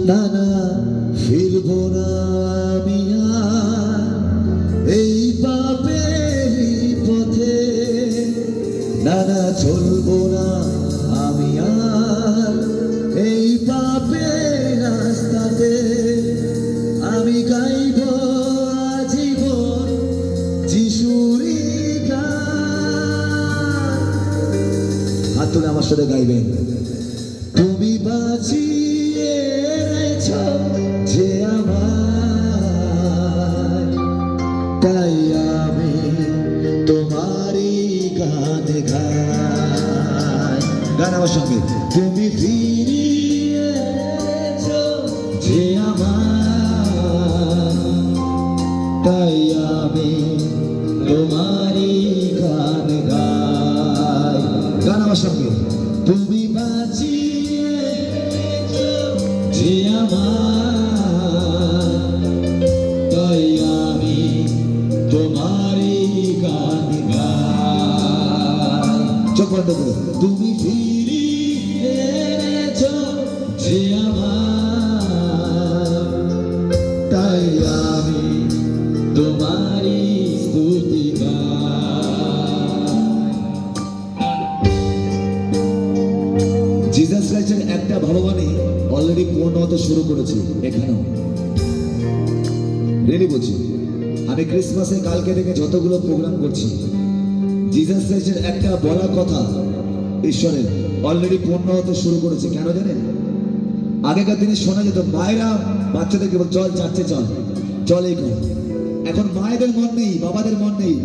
না না ফিরবো না আমি আর এই পাপেরই পথে, না না চলবো না আমি আর এই পাপের রাস্তাতে। আমি গাইব আজীবন যিশুরই গান। হাত তুলে আমার সাথে গাইবেন। তুমি বাঁচিয়ে এনেছো যে আমায়, তাই আমি তোমারই গান গাই। গান আমার সঙ্গে। তুমি ফিরিয়ে এনেছো যে আমায়, তাই আমি তোমারই গান গাই। গান আমার সঙ্গে। তুমি বাঁচিয়ে এনেছো যে আমায়, তাই আমি তোমারই গান গাই। চোখ বন্ধ করে। তুমি ফিরিয়ে এনেছো যে আমায়, তাই আমি তোমারই স্তুতি গাই। জিসাস ক্রাইস্টের একটা ভগবানই অলরেডি পূর্ণ হতে শুরু করেছে এখানেও। রেডি বলছি, আমি ক্রিসমাসে কালকে থেকে যতগুলো প্রোগ্রাম করছি, জিসাস ক্রাইস্টের একটা বলা কথা ঈশ্বরের অলরেডি পূর্ণ হতে শুরু করেছে। কেন জানেন? আগেকার দিনে শোনা যেত মায়েরা বাচ্চাদেরকে বল চল চার্চে চল, চল এই কর। এখন মায়েদের মন নেই, বাবাদের মন নেই।